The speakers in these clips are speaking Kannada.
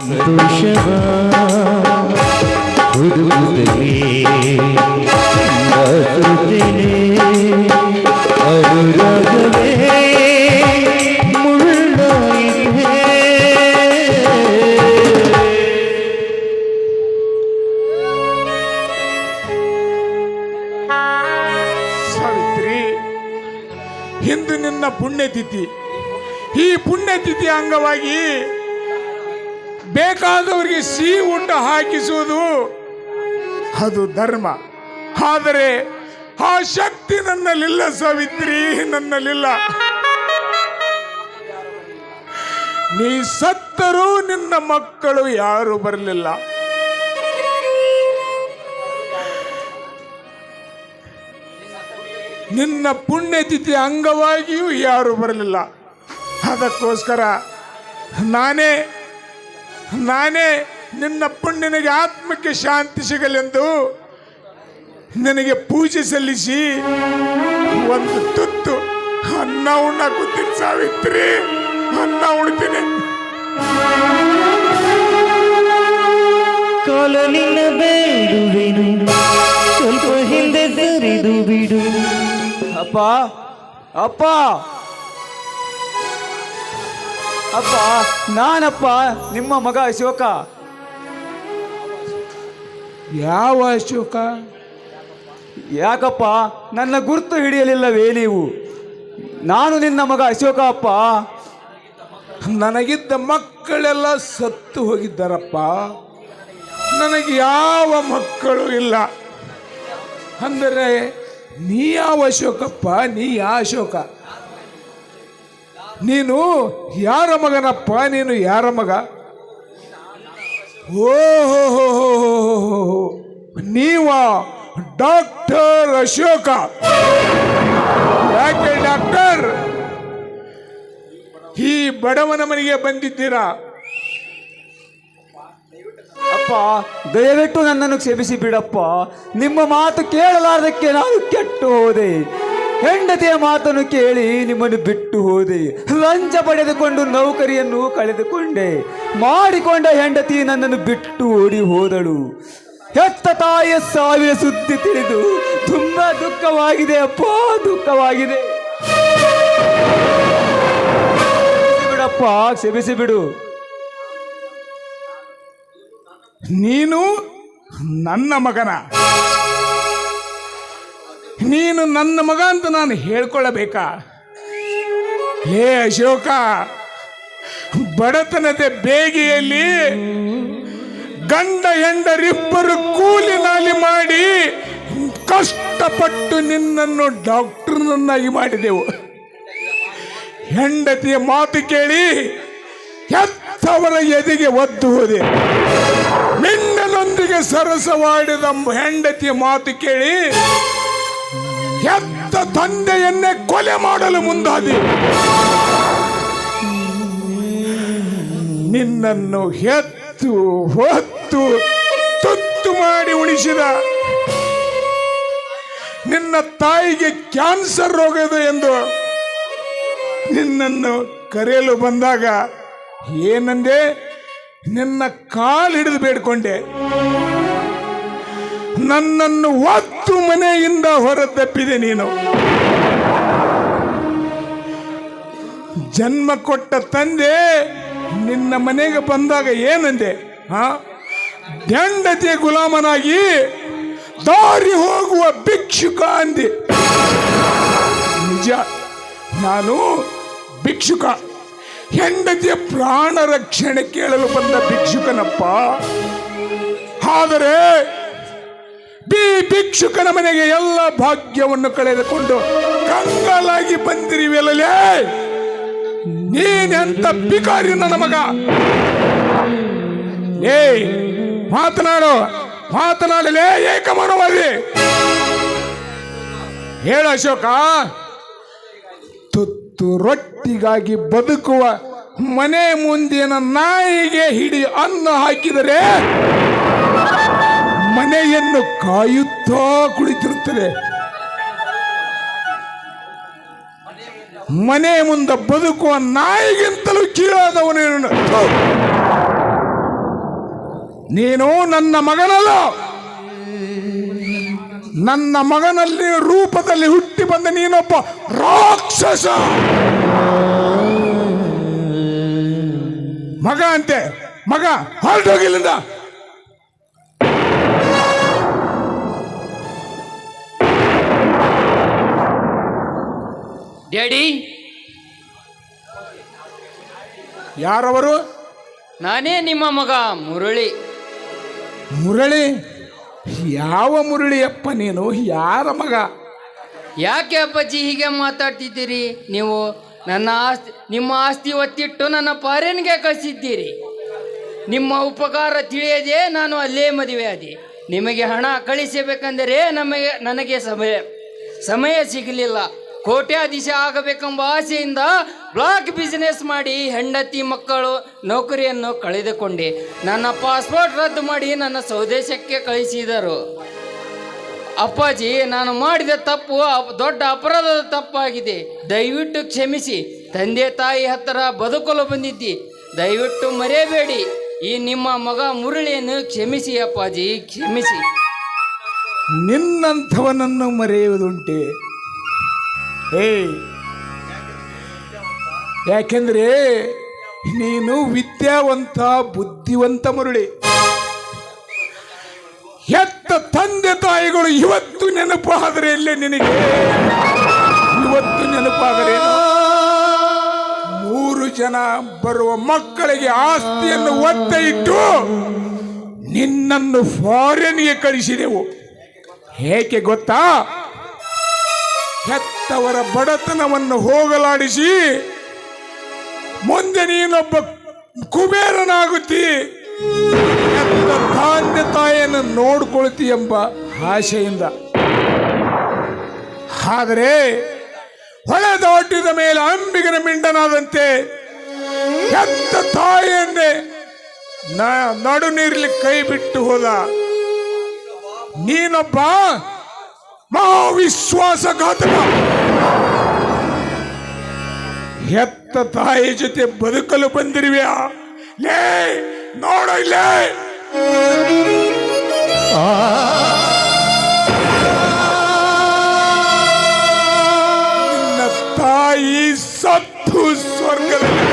ಸಂತೋಷವ ಹುಡುಕುತ್ತಲೇ ದಾಸುತ್ತೇನೆ ಅನುರಾಗವೇ ಮುಳ್ಳಾಗಿದೆ. ಸಾವಿತ್ರಿ, ಇಂದು ನಿನ್ನ ಪುಣ್ಯತಿಥಿ. ಈ ಪುಣ್ಯತಿಥಿ ಅಂಗವಾಗಿ ಬೇಕಾದವರಿಗೆ ಸಿಹಿ ಊಟ ಹಾಕಿಸುವುದು ಅದು ಧರ್ಮ. ಆದರೆ ಆ ಶಕ್ತಿ ನನ್ನಲ್ಲಿಲ್ಲ ಸಾವಿತ್ರಿ, ನನ್ನಲ್ಲಿಲ್ಲ. ನೀ ಸತ್ತರೂ ನಿನ್ನ ಮಕ್ಕಳು ಯಾರು ಬರಲಿಲ್ಲ. ನಿನ್ನ ಪುಣ್ಯತಿಥಿ ಅಂಗವಾಗಿಯೂ ಯಾರು ಬರಲಿಲ್ಲ. ಅದಕ್ಕೋಸ್ಕರ ನಾನೇ ನಿನ್ನ ಪುಣ್ಯನಿಗೆ ಆತ್ಮಕ್ಕೆ ಶಾಂತಿ ಸಿಗಲೆಂದು ನಿನಗೆ ಪೂಜೆ ಸಲ್ಲಿಸಿ ಒಂದು ತುತ್ತು ಅನ್ನ ಉಣ್ಣಾಕುತ್ತೀನಿ ಸಾವಿತ್ರಿ, ಅನ್ನ ಉಣ್ತೀನಿ. ಕಾಲ ನಿನ್ನ ಬೇಡುವೆನು, ಸ್ವಲ್ಪ ಹಿಂದೆ ಸರಿದು ಬಿಡು. ಅಪ್ಪ ಅಪ್ಪ ಅಪ್ಪ, ನಾನಪ್ಪ ನಿಮ್ಮ ಮಗ ಅಶೋಕ. ಯಾವ ಅಶೋಕ? ಯಾಕಪ್ಪ ನನ್ನ ಗುರುತು ಹಿಡಿಯಲಿಲ್ಲವೇ ನೀವು? ನಾನು ನಿನ್ನ ಮಗ ಅಶೋಕ ಅಪ್ಪ. ನನಗಿದ್ದ ಮಕ್ಕಳೆಲ್ಲ ಸತ್ತು ಹೋಗಿದ್ದಾರಪ್ಪ. ನನಗೆ ಯಾವ ಮಕ್ಕಳು ಇಲ್ಲ. ಅಂದರೆ ನೀ ಯಾವ ಅಶೋಕಪ್ಪ? ನೀ ಯಾವ ಅಶೋಕ? ನೀನು ಯಾರ ಮಗನಪ್ಪ? ನೀನು ಯಾರ ಮಗ? ಓಹೋ, ನೀವ ಡಾಕ್ಟರ್ ಅಶೋಕ. ಯಾಕೆ ಡಾಕ್ಟರ್ ಈ ಬಡವನ ಮನೆಗೆ ಬಂದಿದ್ದೀರಾ? ಅಪ್ಪ, ದಯವಿಟ್ಟು ನನ್ನನ್ನು ಕ್ಷಮಿಸಿ ಬಿಡಪ್ಪ. ನಿಮ್ಮ ಮಾತು ಕೇಳಲಾರದಕ್ಕೆ ನಾನು ಕೆಟ್ಟು ಹೋದೆ. ಹೆಂಡತಿಯ ಮಾತನ್ನು ಕೇಳಿ ನಿಮ್ಮನ್ನು ಬಿಟ್ಟು ಹೋದೆ. ಲಂಚ ಪಡೆದುಕೊಂಡು ನೌಕರಿಯನ್ನು ಕಳೆದುಕೊಂಡೆ. ಮಾಡಿಕೊಂಡ ಹೆಂಡತಿ ನನ್ನನ್ನು ಬಿಟ್ಟು ಓಡಿ ಹೋದಳು. ಹೆತ್ತ ತಾಯಿಯ ಸಾವಿನ ಸುದ್ದಿ ತಿಳಿದು ತುಂಬಾ ದುಃಖವಾಗಿದೆ ಅಪ್ಪ, ದುಃಖವಾಗಿದೆ. ಬಿಡಪ್ಪ, ಕ್ಷಮಿಸಿ ಬಿಡು. ನೀನು ನನ್ನ ಮಗನ? ನೀನು ನನ್ನ ಮಗ ಅಂತ ನಾನು ಹೇಳ್ಕೊಳ್ಳಬೇಕಾ? ಹೇ ಅಶೋಕ, ಬಡತನದ ಬೇಗೆಯಲ್ಲಿ ಗಂಡ ಹೆಂಡರಿಬ್ಬರು ಕೂಲಿ ನಾಲಿ ಮಾಡಿ ಕಷ್ಟಪಟ್ಟು ನಿನ್ನನ್ನು ಡಾಕ್ಟರ್ನನ್ನಾಗಿ ಮಾಡಿದೆವು. ಹೆಂಡತಿಯ ಮಾತು ಕೇಳಿ ಹೆತ್ತವರ ಎದೆಗೆ ಒದ್ದು ಹೋದೆ. ನಿನ್ನನೊಂದಿಗೆ ಸರಸವಾಡಿದ ಹೆಂಡತಿಯ ಮಾತು ಕೇಳಿ ಹೆತ್ತ ತಂದೆಯನ್ನೇ ಕೊಲೆ ಮಾಡಲು ಮುಂದಾದಿ. ನಿನ್ನನ್ನು ಹೆತ್ತು ಹೊತ್ತು ತುತ್ತು ಮಾಡಿ ಉಳಿಸಿದ ನಿನ್ನ ತಾಯಿಗೆ ಕ್ಯಾನ್ಸರ್ ರೋಗದ ಎಂದು ನಿನ್ನನ್ನು ಕರೆಯಲು ಬಂದಾಗ ಏನಂದೆ? ನಿನ್ನ ಕಾಲು ಹಿಡಿದು ಬೇಡ್ಕೊಂಡೆ. ನನ್ನನ್ನು ಒತ್ತು ಮನೆಯಿಂದ ಹೊರತಪ್ಪಿದೆ ನೀನು. ಜನ್ಮ ಕೊಟ್ಟ ತಂದೆ ನಿನ್ನ ಮನೆಗೆ ಬಂದಾಗ ಏನಂದೆ? ಹೆಂಡತಿಯ ಗುಲಾಮನಾಗಿ ದಾರಿ ಹೋಗುವ ಭಿಕ್ಷುಕ ಅಂದೆ. ನಿಜ, ನಾನು ಭಿಕ್ಷುಕ. ಹೆಂಡತಿಯ ಪ್ರಾಣ ರಕ್ಷಣೆ ಕೇಳಲು ಬಂದ ಭಿಕ್ಷುಕನಪ್ಪ. ಆದರೆ ಭಿಕ್ಷುಕನ ಮನೆಗೆ ಎಲ್ಲ ಭಾಗ್ಯವನ್ನು ಕಳೆದುಕೊಂಡು ಕಂಗಾಲಾಗಿ ಬಂದಿರುವೆಲೇ. ನೀನೆಂತ ಭಿಕಾರಿ ನನ್ನ ಮಗ? ಮಾತನಾಡಲೇ ಏಕಮನವಾದಿ. ಹೇಳ ಅಶೋಕ, ತುತ್ತು ರೊಟ್ಟಿಗಾಗಿ ಬದುಕುವ ಮನೆ ಮುಂದಿನ ನಾಯಿಗೆ ಹಿಡಿ ಅನ್ನ ಹಾಕಿದರೆ ಮನೆಯನ್ನು ಕಾಯುತ್ತಾ ಕುಳಿತಿರುತ್ತದೆ. ಮನೆ ಮುಂದೆ ಬದುಕುವ ನಾಯಿಗಿಂತಲೂ ಕೀಳಾದವನು. ನೀನು ನನ್ನ ಮಗನಲ್ಲ. ನನ್ನ ಮಗನಲ್ಲಿ ರೂಪದಲ್ಲಿ ಹುಟ್ಟಿ ಬಂದ ನೀನೊಬ್ಬ ರಾಕ್ಷಸ. ಮಗ ಅಂತೆ, ಮಗ ಹೊರಟೋಗಿಲ್ಲಿಂದ. ಡ್ಯಾಡಿ, ಯಾರವರು? ನಾನೇ ನಿಮ್ಮ ಮಗ ಮುರಳಿ. ಮುರಳಿ? ಯಾವ ಮುರಳಿಯಪ್ಪ ನೀನು? ಯಾರ ಮಗ? ಯಾಕೆ ಅಪ್ಪಾಜಿ ಹೀಗೆ ಮಾತಾಡ್ತಿದ್ದೀರಿ? ನೀವು ನಿಮ್ಮ ಆಸ್ತಿ ಒತ್ತಿಟ್ಟು ನನ್ನ ಫಾರಿನ್ಗೆ ಕಳಿಸಿದ್ದೀರಿ. ನಿಮ್ಮ ಉಪಕಾರ ತಿಳಿಯದೆ ನಾನು ಅಲ್ಲೇ ಮದುವೆ ಆದೆ. ನಿಮಗೆ ಹಣ ಕಳಿಸಬೇಕೆಂದರೆ ನನಗೆ ಸಮಯ ಸಿಗಲಿಲ್ಲ. ಕೋಟ್ಯಾಧೀಶ ಆಗಬೇಕೆಂಬ ಆಸೆಯಿಂದ ಬ್ಲಾಕ್ ಬಿಸಿನೆಸ್ ಮಾಡಿ ಹೆಂಡತಿ ಮಕ್ಕಳು ನೌಕರಿಯನ್ನು ಕಳೆದುಕೊಂಡೆ. ನನ್ನ ಪಾಸ್ಪೋರ್ಟ್ ರದ್ದು ಮಾಡಿ ನನ್ನ ಸ್ವದೇಶಕ್ಕೆ ಕಳಿಸಿದರು. ಅಪ್ಪಾಜಿ, ನಾನು ಮಾಡಿದ ತಪ್ಪು ದೊಡ್ಡ ಅಪರಾಧದ ತಪ್ಪಾಗಿದೆ. ದಯವಿಟ್ಟು ಕ್ಷಮಿಸಿ. ತಂದೆ ತಾಯಿ ಹತ್ತಿರ ಬದುಕಲು ಬಂದಿದ್ದಿ, ದಯವಿಟ್ಟು ಮರೆಯಬೇಡಿ. ಈ ನಿಮ್ಮ ಮಗ ಮುರಳಿಯನ್ನು ಕ್ಷಮಿಸಿ ಅಪ್ಪಾಜಿ, ಕ್ಷಮಿಸಿ. ನಿನ್ನಂಥವನನ್ನು ಮರೆಯುವುದುಂಟೆ? ಯಾಕೆಂದ್ರೆ ನೀನು ವಿದ್ಯಾವಂತ, ಬುದ್ಧಿವಂತ ಮುರಳಿ. ಹೆತ್ತ ತಂದೆ ತಾಯಿಗಳು ಇವತ್ತು ನೆನಪಾದರೆ ಇಲ್ಲೇ ನಿನಗೆ, ಇವತ್ತು ನೆನಪಾದರೆ 3 ಜನ ಬರುವ ಮಕ್ಕಳಿಗೆ ಆಸ್ತಿಯನ್ನು ಒತ್ತೆ ಇಟ್ಟು ನಿನ್ನನ್ನು ಫಾರಿನ್ಗೆ ಕಳಿಸಿದೆವು. ಏಕೆ ಗೊತ್ತಾ? ಹೆತ್ತವರ ಬಡತನವನ್ನು ಹೋಗಲಾಡಿಸಿ ಮುಂದೆ ನೀನೊಬ್ಬ ಕುಬೇರನಾಗುತ್ತಿ, ಹೆತ್ತ ತಂದೆ ತಾಯಿಯನ್ನು ನೋಡ್ಕೊಳ್ತಿ ಎಂಬ ಆಶೆಯಿಂದ. ಆದರೆ ಹೊಳೆ ದಾಟಿದ ಮೇಲೆ ಅಂಬಿಗನ ಮಿಂಡನಾದಂತೆ ಹೆತ್ತ ತಾಯಿಯನ್ನೇ ನಡು ನೀರಲ್ಲಿ ಕೈ ಬಿಟ್ಟು ಹೋದ. ನೀನೊಬ್ಬ ಮಹಾವಿಶ್ವಾಸಘಾತಕ. ಹೆತ್ತ ತಾಯಿ ಜೊತೆ ಬದುಕಲು ಬಂದಿರುವ್ಯಾ? ಲೇ ನೋಡ ಇಲ್ಲೇ, ನಿನ್ನ ತಾಯಿ ಸತ್ತು ಸ್ವರ್ಗದಲ್ಲಿ.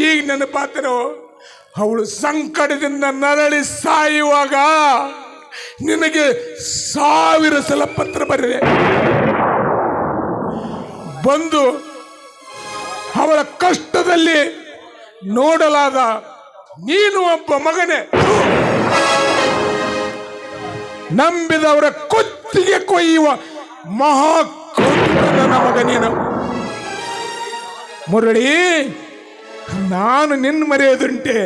ಈಗ ನೆನಪಾತರೋ? ಅವಳು ಸಂಕಟದಿಂದ ನರಳಿ ಸಾಯುವಾಗ ನಿನಗೆ 1000 ಸಲ ಪತ್ರ ಬರೆದೆ. ಬಂದು ಅವಳ ಕಷ್ಟದಲ್ಲಿ ನೋಡಲಾದ ನೀನು ಒಬ್ಬ ಮಗನೇ. ನಂಬಿದವರ ಕುತ್ತಿಗೆ ಕೊಯ್ಯುವ ಮಹಾ ನನ್ನ ಮಗ ನೀನು. ಮುರಳಿ, ನಾನು ನಿನ್ನ ಮರೆಯೋದುಂಟೆ.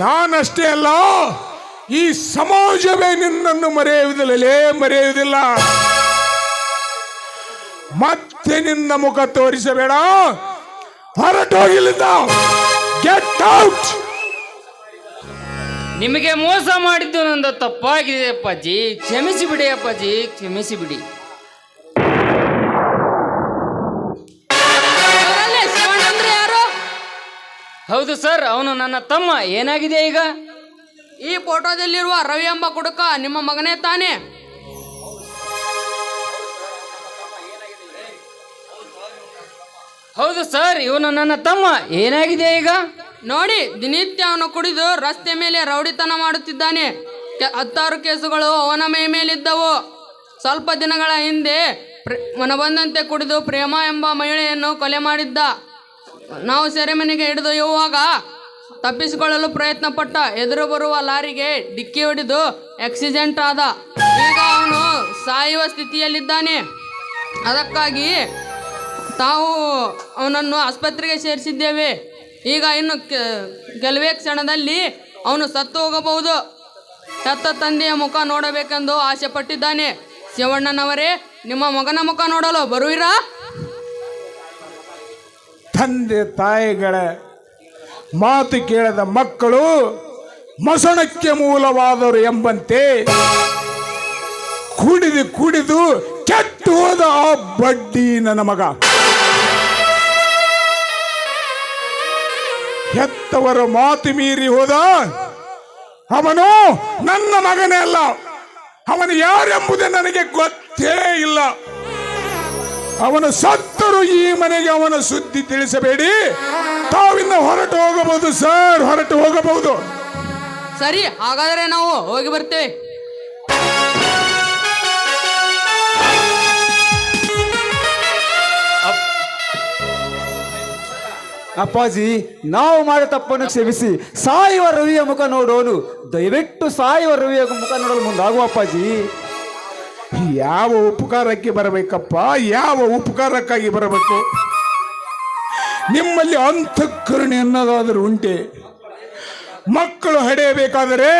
ನಾನಷ್ಟೇ ಅಲ್ಲ, ಈ ಸಮಾಜವೇ ನಿನ್ನನ್ನು ಮರೆಯುವುದಿಲ್ಲ. ಮತ್ತೆ ನಿನ್ನ ಮುಖ ತೋರಿಸಬೇಡ. ಹೊರಟೋಗಿಲ್ಲಿಂದ. Get out. ನಿಮಗೆ ಮೋಸ ಮಾಡಿದ್ದು ನಂದು ತಪ್ಪಾಗಿದೆ ಅಪ್ಪಾಜಿ, ಕ್ಷಮಿಸಿ ಬಿಡಿ ಅಪ್ಪಾಜಿ, ಕ್ಷಮಿಸಿ ಬಿಡಿ. ಹೌದು ಸರ್, ಅವನು ನನ್ನ ತಮ್ಮ. ಏನಾಗಿದೆ ಈಗ? ಈ ಫೋಟೋದಲ್ಲಿರುವ ರವಿ ಎಂಬ ಕುಡುಕ ನಿಮ್ಮ ಮಗನೇ ತಾನೇ? ಹೌದು ಸರ್, ಇವನು ನನ್ನ ತಮ್ಮ. ಏನಾಗಿದೆ ಈಗ? ನೋಡಿ, ದಿನನಿತ್ಯ ಅವನು ಕುಡಿದು ರಸ್ತೆ ಮೇಲೆ ರೌಡಿತನ ಮಾಡುತ್ತಿದ್ದಾನೆ. 10 ಕೇಸುಗಳು ಅವನ ಮೈ ಮೇಲಿದ್ದವು. ಸ್ವಲ್ಪ ದಿನಗಳ ಹಿಂದೆ ಮನಬಂದಂತೆ ಕುಡಿದು ಪ್ರೇಮ ಎಂಬ ಮಹಿಳೆಯನ್ನು ಕೊಲೆ ಮಾಡಿದ್ದ. ನಾವು ಸೆರೆಮನೆಗೆ ಹಿಡಿದೊಯ್ಯುವಾಗ ತಪ್ಪಿಸಿಕೊಳ್ಳಲು ಪ್ರಯತ್ನ ಪಟ್ಟ. ಎದುರು ಬರುವ ಲಾರಿಗೆ ಡಿಕ್ಕಿ ಹೊಡೆದು ಆಕ್ಸಿಡೆಂಟ್ ಆದ. ಈಗ ಅವನು ಸಾಯುವ ಸ್ಥಿತಿಯಲ್ಲಿದ್ದಾನೆ. ಅದಕ್ಕಾಗಿ ತಾವು ಅವನನ್ನು ಆಸ್ಪತ್ರೆಗೆ ಸೇರಿಸಿದ್ದೇವೆ. ಈಗ ಇನ್ನು ಕೆಲವೇ ಕ್ಷಣದಲ್ಲಿ ಅವನು ಸತ್ತು ಹೋಗಬಹುದು. ಹೆತ್ತ ತಂದೆಯ ಮುಖ ನೋಡಬೇಕೆಂದು ಆಸೆ ಪಟ್ಟಿದ್ದಾನೆ. ಶಿವಣ್ಣನವರೇ, ನಿಮ್ಮ ಮಗನ ಮುಖ ನೋಡಲು ಬರುವಿರಾ? ತಂದೆ ತಾಯಿಗಳ ಮಾತು ಕೇಳದ ಮಕ್ಕಳು ಮಸಣಕ್ಕೆ ಮೂಲವಾದರು ಎಂಬಂತೆ ಕುಡಿದು ಕೆಟ್ಟು ಹೋದ ಆ ಬಡ್ಡಿ ನನ್ನ ಮಗ. ಹೆತ್ತವರ ಮಾತು ಮೀರಿ ಹೋದ ಅವನು ನನ್ನ ಮಗನೇ ಅಲ್ಲ. ಅವನು ಯಾರೆಂಬುದೇ ನನಗೆ ಗೊತ್ತೇ ಇಲ್ಲ. ಅವನು ಸತ್ತರು ಈ ಮನೆಗೆ ಅವನ ಸುದ್ದಿ ತಿಳಿಸಬೇಡಿ. ತಾವಿನ್ನ ಹೊರಟು ಹೋಗಬಹುದು ಸರ್, ಹೊರಟು ಹೋಗಬಹುದು. ಸರಿ, ಹಾಗಾದರೆ ನಾವು ಹೋಗಿ ಬರ್ತೇವೆ. ಅಪ್ಪಾಜಿ, ನಾವು ಮಾಡಿದ ತಪ್ಪನ್ನು ಕ್ಷಮಿಸಿ. ಸಾಯುವ ರವಿಯ ಮುಖ ನೋಡೋನು, ದಯವಿಟ್ಟು ಸಾಯುವ ರವಿಯ ಮುಖ ನೋಡಲು ಮುಂದಾಗುವ ಅಪ್ಪಾಜಿ. ಯಾವ ಉಪಕಾರಕ್ಕೆ ಬರಬೇಕಪ್ಪ? ಯಾವ ಉಪಕಾರಕ್ಕಾಗಿ ಬರಬೇಕು? ನಿಮ್ಮಲ್ಲಿ ಅಂತಃಕರುಣೆ ಅನ್ನೋದಾದರೂ ಉಂಟೆ? ಮಕ್ಕಳು ಹಡೆಯಬೇಕಾದರೆ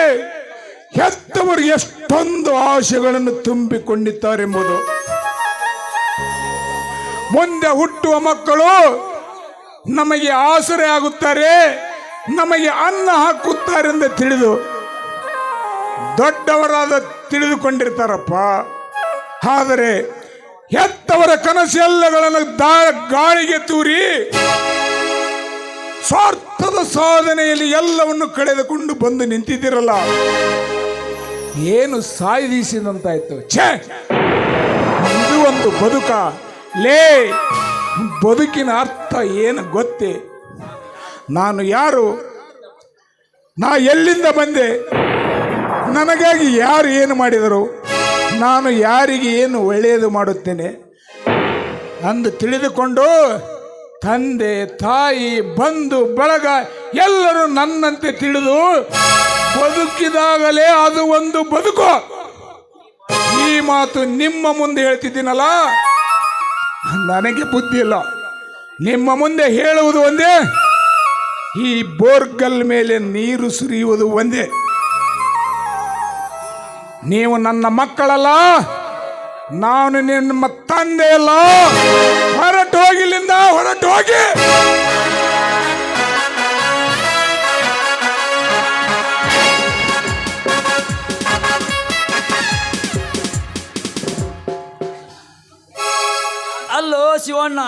ಹೆತ್ತವರು ಎಷ್ಟೊಂದು ಆಶೆಗಳನ್ನು ತುಂಬಿಕೊಂಡಿದ್ದಾರೆಂಬುದು. ಮುಂದೆ ಹುಟ್ಟುವ ಮಕ್ಕಳು ನಮಗೆ ಆಸರೆ ಆಗುತ್ತಾರೆ, ನಮಗೆ ಅನ್ನ ಹಾಕುತ್ತಾರೆಂದು ತಿಳಿದು ದೊಡ್ಡವರಾದ ತಿಳಿದುಕೊಂಡಿರ್ತಾರಪ್ಪ. ಆದರೆ ಹೆತ್ತವರ ಕನಸೆಲ್ಲಗಳನ್ನು ಗಾಳಿಗೆ ತೂರಿ ಸ್ವಾರ್ಥದ ಸಾಧನೆಯಲ್ಲಿ ಎಲ್ಲವನ್ನು ಕಳೆದುಕೊಂಡು ಬಂದು ನಿಂತಿದ್ದೀರಲ್ಲ, ಏನು ಸಾಧಿಸಿದಂತಾಯ್ತು? ಛೇ, ಇದು ಒಂದು ಬದುಕ? ಲೇ, ಬದುಕಿನ ಅರ್ಥ ಏನು ಗೊತ್ತೇ? ನಾನು ಯಾರು? ನಾ ಎಲ್ಲಿಂದ ಬಂದೆ? ನನಗಾಗಿ ಯಾರು ಏನು ಮಾಡಿದರು? ನಾನು ಯಾರಿಗೆ ಏನು ಒಳ್ಳೆಯದು ಮಾಡುತ್ತೇನೆ ಅಂದು ತಿಳಿದುಕೊಂಡು ತಂದೆ, ತಾಯಿ, ಬಂಧು ಬಳಗ ಎಲ್ಲರೂ ನನ್ನಂತೆ ತಿಳಿದು ಬದುಕಿದಾಗಲೇ ಅದು ಒಂದು ಬದುಕು. ಈ ಮಾತು ನಿಮ್ಮ ಮುಂದೆ ಹೇಳ್ತಿದ್ದೀನಲ್ಲ, ನನಗೆ ಬುದ್ಧಿ ಇಲ್ಲ. ನಿಮ್ಮ ಮುಂದೆ ಹೇಳುವುದು ಒಂದೇ, ಈ ಬೋರ್ಗಲ್ ಮೇಲೆ ನೀರು ಸುರಿಯುವುದು ಒಂದೇ. ನೀವು ನನ್ನ ಮಕ್ಕಳಲ್ಲ, ನಾನು ನಿಮ್ಮ ತಂದೆ ಅಲ್ಲ. ಹೊರಟು ಹೋಗಿಲ್ಲಿಂದ, ಹೊರಟು ಹೋಗಿ. ಅಲ್ಲೋ ಶಿವಣ್ಣ,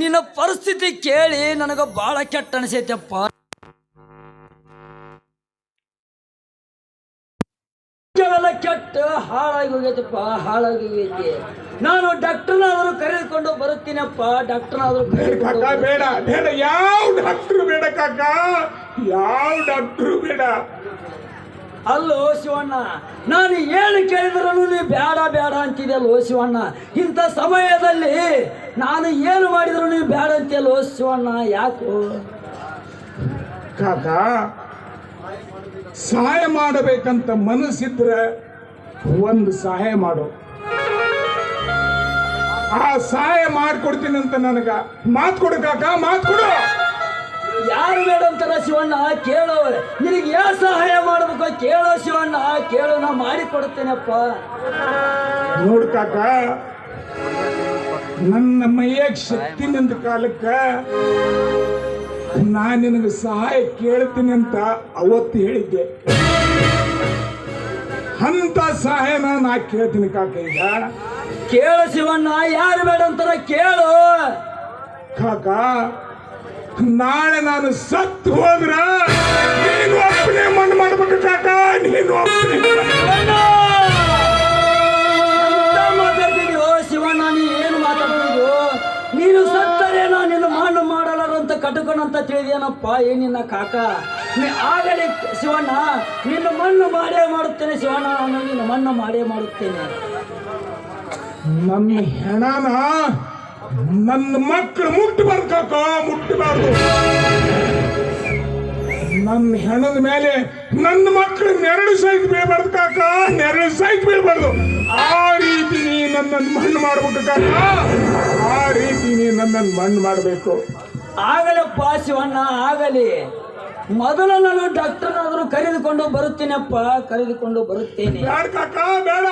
ನಿನ್ನ ಪರಿಸ್ಥಿತಿ ಕೇಳಿ ನನಗೆ ಬಹಳ ಕೆಟ್ಟ ಅನಿಸೈತಪ್ಪ. ಕೆಲ ಕೆಟ್ಟ ಹಾಳಾಗಿ ಹೋಗೈತಪ್ಪ, ಹಾಳಾಗಿ ಹೋಗೈತಿ. ನಾನು ಡಾಕ್ಟರ್ನಾದರೂ ಕರೆದುಕೊಂಡು ಬರುತ್ತೀನಪ್ಪ, ಡಾಕ್ಟರ್ನಾದರೂ ಕಾಕ ಬೇಡ, ಬೇಡ, ಯಾವ ಡಾಕ್ಟ್ರು ಬೇಡ ಕಾಕ, ಯಾವ ಡಾಕ್ಟ್ರು ಬೇಡ. ಅಲ್ಲೋ ಶಿವಣ್ಣ, ನಾನು ಏನು ಕೇಳಿದ್ರು ನೀವು ಬೇಡ ಬೇಡ ಅಂತಿದೆಯಲ್ಲೋ ಶಿವಣ್ಣ. ಇಂಥ ಸಮಯದಲ್ಲಿ ನಾನು ಏನು ಮಾಡಿದ್ರು ನೀವು ಬೇಡ ಅಂತೀಯಲ್ಲೋ ಶಿವಣ್ಣ, ಯಾಕೋ? ಕಾಕ, ಸಹಾಯ ಮಾಡಬೇಕಂತ ಮನಸ್ಸಿದ್ರೆ ಒಂದು ಸಹಾಯ ಮಾಡು. ಆ ಸಹಾಯ ಮಾಡ್ಕೊಡ್ತೀನಿ ಅಂತ ನನಗ ಮಾತು ಕೊಡು ಕಾಕ, ಮಾತು ಕೊಡು. ಯಾರು ಬೇಡ ಅಂತಾರ ಶಿವಣ್ಣ? ಕೇಳೋ, ನಿನಗೆ ಯಾವ ಸಹಾಯ ಮಾಡ್ಬೇಕು ಕೇಳೋ ಶಿವಣ್ಣ, ಕೇಳೋ, ನಾ ಮಾಡಿ ಕೊಡ್ತೇನೆಪ್ಪ. ನೋಡು ಕಾಕ, ನನ್ನ ಮೈಯಾಗ ಶಕ್ತಿ ನಿಂದ ಕಾಲಕ್ಕ ನಾನು ನಿನಗೆ ಸಹಾಯ ಕೇಳ್ತೀನಿ ಅಂತ ಅವತ್ತು ಹೇಳಿದ್ದೆ. ಅಂತ ಸಹಾಯನ ನಾ ಕೇಳ್ತೀನಿ ಕಾಕ. ಈಗ ಕೇಳು ಶಿವಣ್ಣ, ಯಾರು ಬೇಡ ಅಂತಾರ ಕೇಳು ಕಾಕ. ನಾಳೆ ನಾನು ಸತ್ತು ಹೋದ್ರ ನೀನು ಒಬ್ಬನೇ ಮಣ್ಣು ಮಾಡ್ಬೇಕು ಕಾಕ, ನೀನು ಒಬ್ಬನೇ. ಮಾತಾಡ್ತಿದ್ಯೋ ಶಿವಣ್ಣ, ನೀ ಏನು ಮಾತಾಡ್ತಿದ್ಯೋ? ನೀನು ಸತ್ತರೇನೋ ನಿನ್ನ ಮಣ್ಣು ಮಾಡಲಾರಂತ ಕಟುಕನಂತ ತಿಳಿದೇನಪ್ಪ ಏನಿನ್ನ ಕಾಕ. ನೀ ಆಗಲಿ ಶಿವಣ್ಣ, ನಿನ್ನ ಮಣ್ಣು ಮಾಡೇ ಮಾಡುತ್ತೇನೆ ಶಿವಣ್ಣ, ನಾನು ನಿನ್ನ ಮಣ್ಣು ಮಾಡೇ ಮಾಡುತ್ತೇನೆ. ನನ್ನ ಹೆಣನ ನನ್ನ ಮಕ್ಕಳು ಮುಟ್ಟಬಾರ್ದು ಕಾಕ, ಮುಟ್ಟಬಾರ್ದು. ನನ್ನ ಹೆಣದ ಮೇಲೆ ನನ್ನ ಮಕ್ಕಳು ನೆರಳು ಸಹಿತ ಬೀಳ್ಬಾರ್ದು ಕಾಕ, ನೆರಳು ಸಹಿತ ಬೀಳ್ಬಾರ್ದು. ಆ ರೀತಿ ನೀ ನನ್ನನ್ನು ಮಣ್ಣು ಮಾಡ್ಬೇಕು ಕಾಕ, ಆ ರೀತಿ ನೀ ನನ್ನನ್ನು ಮಣ್ಣು ಮಾಡಬೇಕು. ಆಗಲಪ್ಪ ಶಿವಣ್ಣ, ಆಗಲಿ. ಮೊದಲು ನಾನು ಡಾಕ್ಟರ್ನಾದರೂ ಕರೆದುಕೊಂಡು ಬರುತ್ತೇನಪ್ಪ, ಕರೆದುಕೊಂಡು ಬರುತ್ತೇನೆ. ಬೇಡ ಕಾಕ, ಬೇಡ.